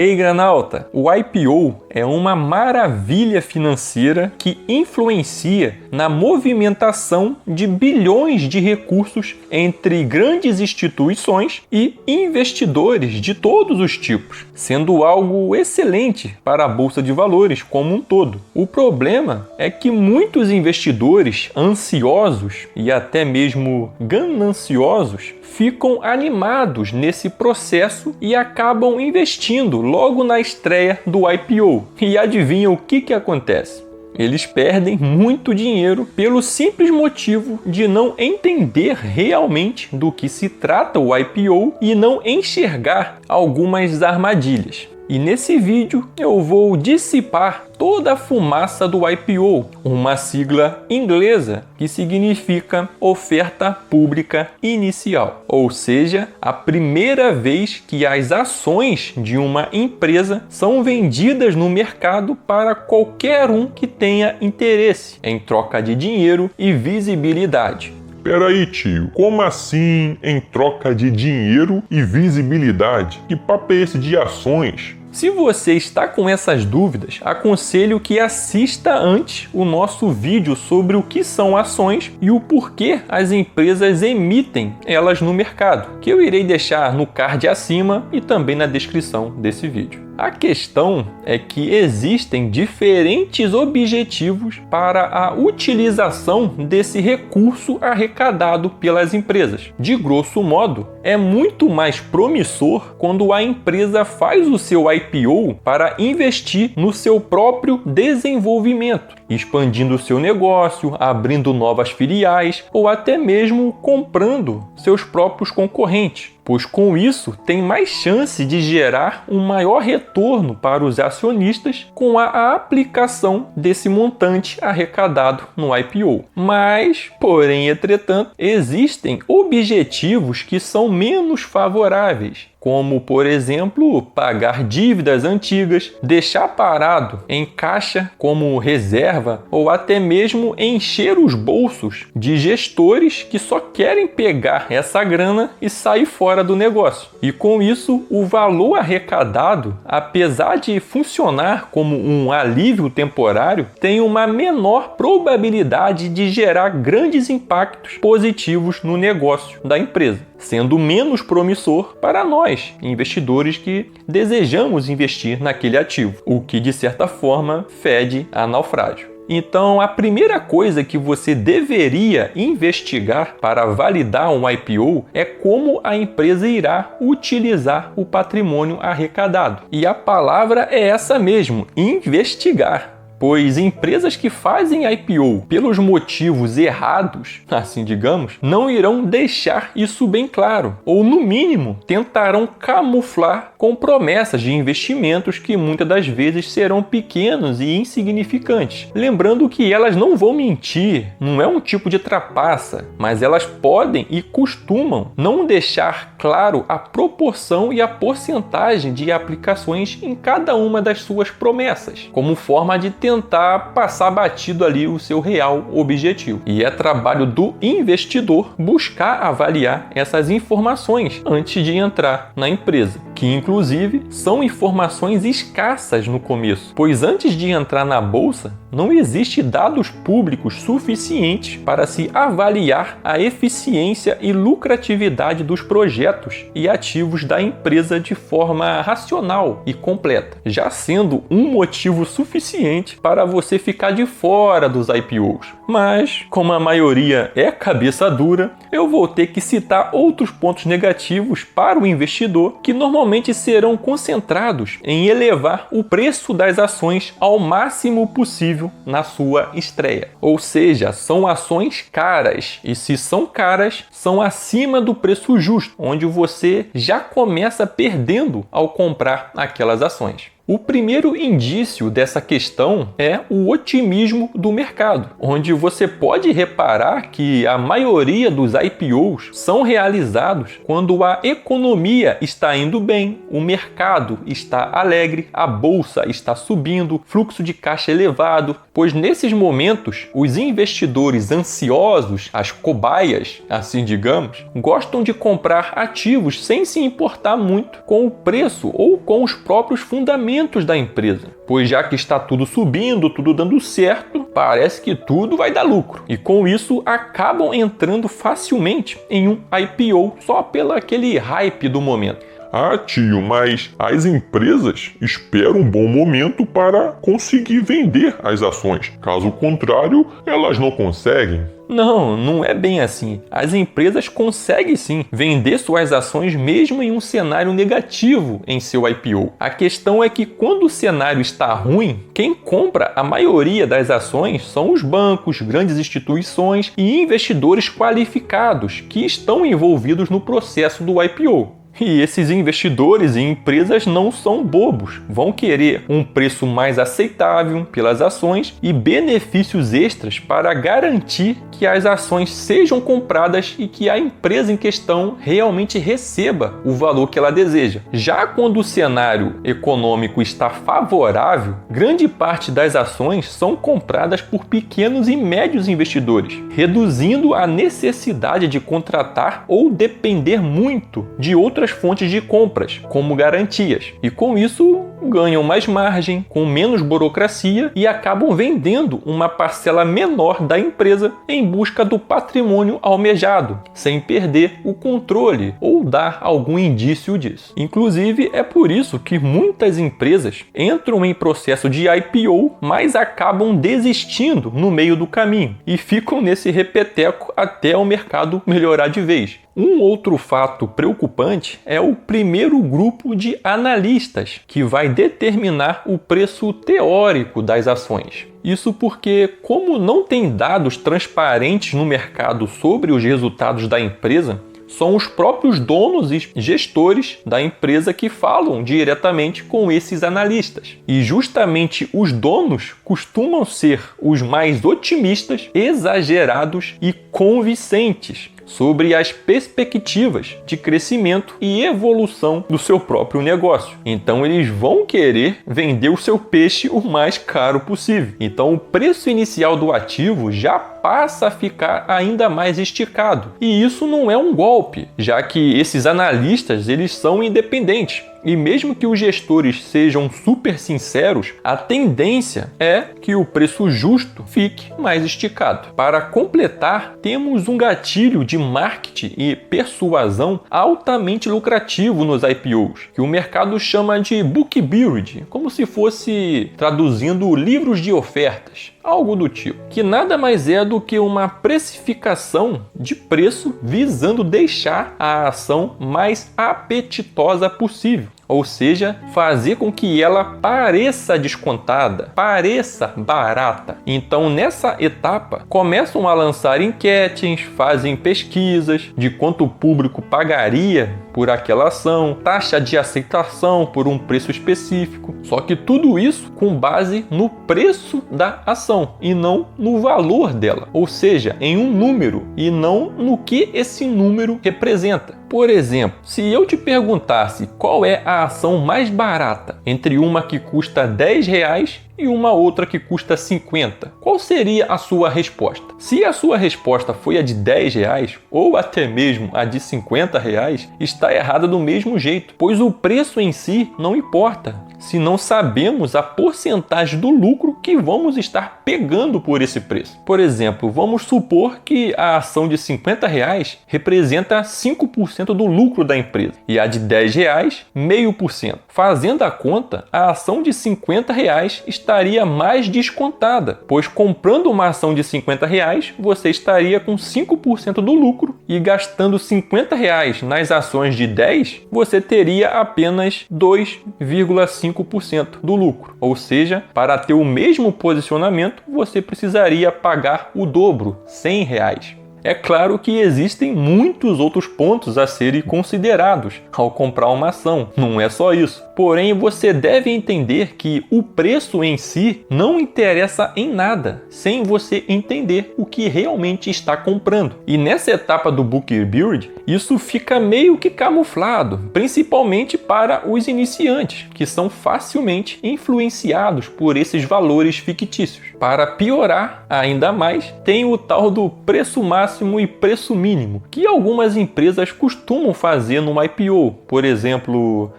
Ei, granauta! O IPO é uma maravilha financeira que influencia na movimentação de bilhões de recursos entre grandes instituições e investidores de todos os tipos, sendo algo excelente para a Bolsa de Valores como um todo. O problema é que muitos investidores ansiosos e até mesmo gananciosos ficam animados nesse processo e acabam investindo logo na estreia do IPO. E adivinha o que acontece? Eles perdem muito dinheiro pelo simples motivo de não entender realmente do que se trata o IPO e não enxergar algumas armadilhas. E nesse vídeo eu vou dissipar toda a fumaça do IPO, uma sigla inglesa que significa Oferta Pública Inicial, ou seja, a primeira vez que as ações de uma empresa são vendidas no mercado para qualquer um que tenha interesse, em troca de dinheiro e visibilidade. Peraí, tio, como assim em troca de dinheiro e visibilidade? Que papo é esse de ações? Se você está com essas dúvidas, aconselho que assista antes o nosso vídeo sobre o que são ações e o porquê as empresas emitem elas no mercado, que eu irei deixar no card acima e também na descrição desse vídeo. A questão é que existem diferentes objetivos para a utilização desse recurso arrecadado pelas empresas. De grosso modo, é muito mais promissor quando a empresa faz o seu IPO para investir no seu próprio desenvolvimento, expandindo seu negócio, abrindo novas filiais ou até mesmo comprando seus próprios concorrentes, pois com isso tem mais chance de gerar um maior retorno para os acionistas com a aplicação desse montante arrecadado no IPO. Mas, porém, entretanto, existem objetivos que são menos favoráveis, como, por exemplo, pagar dívidas antigas, deixar parado em caixa como reserva ou até mesmo encher os bolsos de gestores que só querem pegar essa grana e sair fora do negócio. E com isso, o valor arrecadado, apesar de funcionar como um alívio temporário, tem uma menor probabilidade de gerar grandes impactos positivos no negócio da empresa, sendo menos promissor para nós, investidores que desejamos investir naquele ativo, o que de certa forma fede a naufrágio. Então, a primeira coisa que você deveria investigar para validar um IPO é como a empresa irá utilizar o patrimônio arrecadado. E a palavra é essa mesmo, investigar. Pois empresas que fazem IPO pelos motivos errados, assim digamos, não irão deixar isso bem claro, ou no mínimo tentarão camuflar com promessas de investimentos que muitas das vezes serão pequenos e insignificantes. Lembrando que elas não vão mentir, não é um tipo de trapaça, mas elas podem e costumam não deixar claro a proporção e a porcentagem de aplicações em cada uma das suas promessas, como forma de tentar passar batido ali o seu real objetivo. E é trabalho do investidor buscar avaliar essas informações antes de entrar na empresa, que inclusive são informações escassas no começo, pois antes de entrar na bolsa não existe dados públicos suficientes para se avaliar a eficiência e lucratividade dos projetos e ativos da empresa de forma racional e completa, já sendo um motivo suficiente para você ficar de fora dos IPOs. Mas, como a maioria é cabeça dura, eu vou ter que citar outros pontos negativos para o investidor que normalmente serão concentrados em elevar o preço das ações ao máximo possível na sua estreia. Ou seja, são ações caras, e se são caras, são acima do preço justo, onde você já começa perdendo ao comprar aquelas ações. O primeiro indício dessa questão é o otimismo do mercado, onde você pode reparar que a maioria dos IPOs são realizados quando a economia está indo bem, o mercado está alegre, a bolsa está subindo, fluxo de caixa elevado, pois nesses momentos os investidores ansiosos, as cobaias, assim digamos, gostam de comprar ativos sem se importar muito com o preço ou com os próprios fundamentos da empresa, pois já que está tudo subindo, tudo dando certo, parece que tudo vai dar lucro. E com isso acabam entrando facilmente em um IPO só pelo aquele hype do momento. Ah, tio, mas as empresas esperam um bom momento para conseguir vender as ações. Caso contrário, elas não conseguem. Não é bem assim. As empresas conseguem sim vender suas ações mesmo em um cenário negativo em seu IPO. A questão é que quando o cenário está ruim, quem compra a maioria das ações são os bancos, grandes instituições e investidores qualificados que estão envolvidos no processo do IPO. E esses investidores e empresas não são bobos, vão querer um preço mais aceitável pelas ações e benefícios extras para garantir que as ações sejam compradas e que a empresa em questão realmente receba o valor que ela deseja. Já quando o cenário econômico está favorável, grande parte das ações são compradas por pequenos e médios investidores, reduzindo a necessidade de contratar ou depender muito de outras fontes de compras, como garantias. E com isso, ganham mais margem, com menos burocracia e acabam vendendo uma parcela menor da empresa em busca do patrimônio almejado, sem perder o controle ou dar algum indício disso. Inclusive, é por isso que muitas empresas entram em processo de IPO, mas acabam desistindo no meio do caminho e ficam nesse repeteco até o mercado melhorar de vez. Um outro fato preocupante é o primeiro grupo de analistas que vai determinar o preço teórico das ações. Isso porque, como não tem dados transparentes no mercado sobre os resultados da empresa, são os próprios donos e gestores da empresa que falam diretamente com esses analistas. E justamente os donos costumam ser os mais otimistas, exagerados e convincentes sobre as perspectivas de crescimento e evolução do seu próprio negócio. Então eles vão querer vender o seu peixe o mais caro possível. Então o preço inicial do ativo já passa a ficar ainda mais esticado. E isso não é um golpe, já que esses analistas eles são independentes. E mesmo que os gestores sejam super sinceros, a tendência é que o preço justo fique mais esticado. Para completar, temos um gatilho de marketing e persuasão altamente lucrativo nos IPOs, que o mercado chama de book build, como se fosse traduzindo livros de ofertas. Algo do tipo, que nada mais é do que uma precificação de preço visando deixar a ação mais apetitosa possível. Ou seja, fazer com que ela pareça descontada, pareça barata. Então, nessa etapa, começam a lançar enquetes, fazem pesquisas de quanto o público pagaria por aquela ação, taxa de aceitação por um preço específico. Só que tudo isso com base no preço da ação e não no valor dela. Ou seja, em um número e não no que esse número representa. Por exemplo, se eu te perguntasse qual é a ação mais barata entre uma que custa R$10 e uma outra que custa 50, qual seria a sua resposta? Se a sua resposta foi a de R$10 ou até mesmo a de R$50, está errada do mesmo jeito, pois o preço em si não importa, se não sabemos a porcentagem do lucro que vamos estar pegando por esse preço. Por exemplo, vamos supor que a ação de R$50 representa 5% do lucro da empresa e a de R$10, 0,5%. Fazendo a conta, a ação de R$50 estaria mais descontada, pois comprando uma ação de R$50, você estaria com 5% do lucro e gastando R$50 nas ações de 10, você teria apenas 2,5% do lucro. Ou seja, para ter o mesmo posicionamento, você precisaria pagar o dobro, R$100. É claro que existem muitos outros pontos a serem considerados ao comprar uma ação, não é só isso. Porém, você deve entender que o preço em si não interessa em nada, sem você entender o que realmente está comprando. E nessa etapa do Book Build, isso fica meio que camuflado, principalmente para os iniciantes, que são facilmente influenciados por esses valores fictícios. Para piorar ainda mais, tem o tal do preço máximo e preço mínimo, que algumas empresas costumam fazer no IPO. Por exemplo,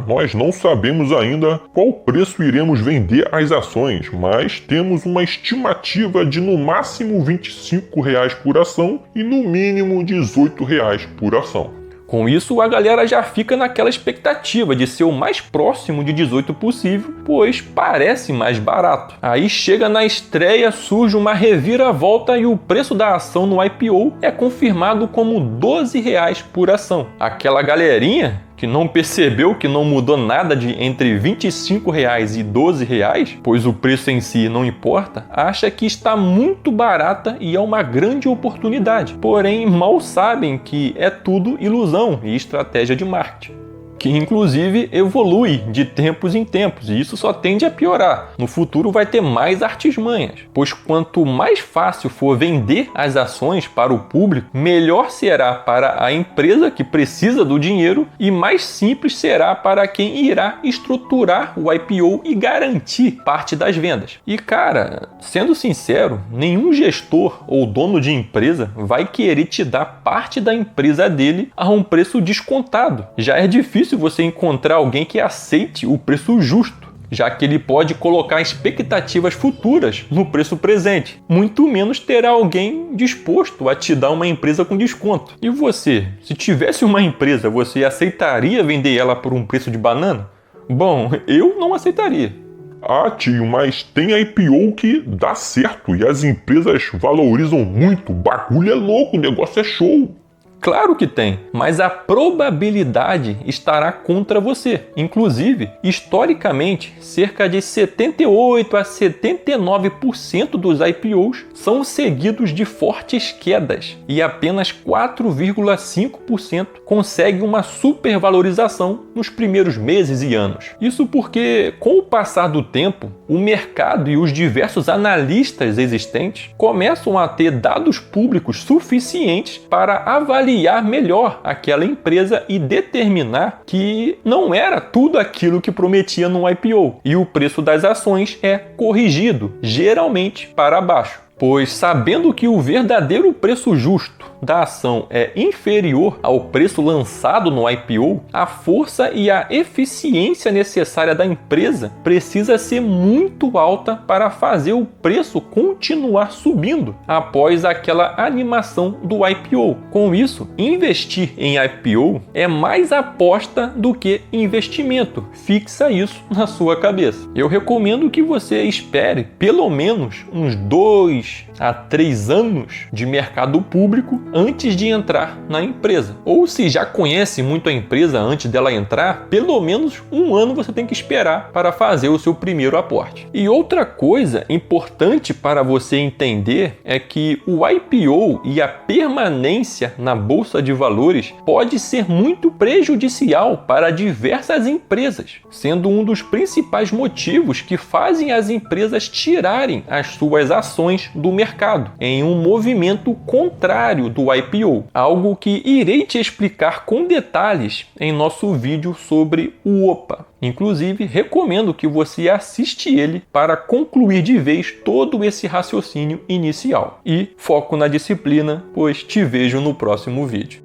nós não sabemos ainda qual preço iremos vender as ações, mas temos uma estimativa de no máximo R$ 25 por ação e no mínimo R$ 18 por ação. Com isso, a galera já fica naquela expectativa de ser o mais próximo de 18 possível, pois parece mais barato. Aí chega na estreia, surge uma reviravolta e o preço da ação no IPO é confirmado como R$ 12 por ação. Aquela galerinha que não percebeu que não mudou nada de entre R$ 25 e R$ 12, pois o preço em si não importa, acha que está muito barata e é uma grande oportunidade. Porém, mal sabem que é tudo ilusão e estratégia de marketing, que inclusive evolui de tempos em tempos, e isso só tende a piorar. No futuro vai ter mais artimanhas, pois quanto mais fácil for vender as ações para o público, melhor será para a empresa que precisa do dinheiro e mais simples será para quem irá estruturar o IPO e garantir parte das vendas. E cara, sendo sincero, nenhum gestor ou dono de empresa vai querer te dar parte da empresa dele a um preço descontado. Já é difícil você encontrar alguém que aceite o preço justo, já que ele pode colocar expectativas futuras no preço presente. Muito menos terá alguém disposto a te dar uma empresa com desconto. E você, se tivesse uma empresa, você aceitaria vender ela por um preço de banana? Bom, eu não aceitaria. Tio, mas tem IPO que dá certo e as empresas valorizam muito. O bagulho é louco, o negócio é show. Claro que tem, mas a probabilidade estará contra você. Inclusive, historicamente, cerca de 78 a 79% dos IPOs são seguidos de fortes quedas e apenas 4,5% conseguem uma supervalorização nos primeiros meses e anos. Isso porque, com o passar do tempo, o mercado e os diversos analistas existentes começam a ter dados públicos suficientes para avaliar melhor aquela empresa e determinar que não era tudo aquilo que prometia no IPO, e o preço das ações é corrigido, geralmente para baixo. Pois sabendo que o verdadeiro preço justo da ação é inferior ao preço lançado no IPO, a força e a eficiência necessária da empresa precisa ser muito alta para fazer o preço continuar subindo após aquela animação do IPO. Com isso, investir em IPO é mais aposta do que investimento. Fixa isso na sua cabeça. Eu recomendo que você espere pelo menos uns 2 a 3 anos de mercado público antes de entrar na empresa. Ou se já conhece muito a empresa antes dela entrar, pelo menos 1 ano você tem que esperar para fazer o seu primeiro aporte. E outra coisa importante para você entender é que o IPO e a permanência na bolsa de valores pode ser muito prejudicial para diversas empresas, sendo um dos principais motivos que fazem as empresas tirarem as suas ações do mercado, em um movimento contrário do IPO, algo que irei te explicar com detalhes em nosso vídeo sobre o OPA. Inclusive, recomendo que você assista ele para concluir de vez todo esse raciocínio inicial. E foco na disciplina, pois te vejo no próximo vídeo.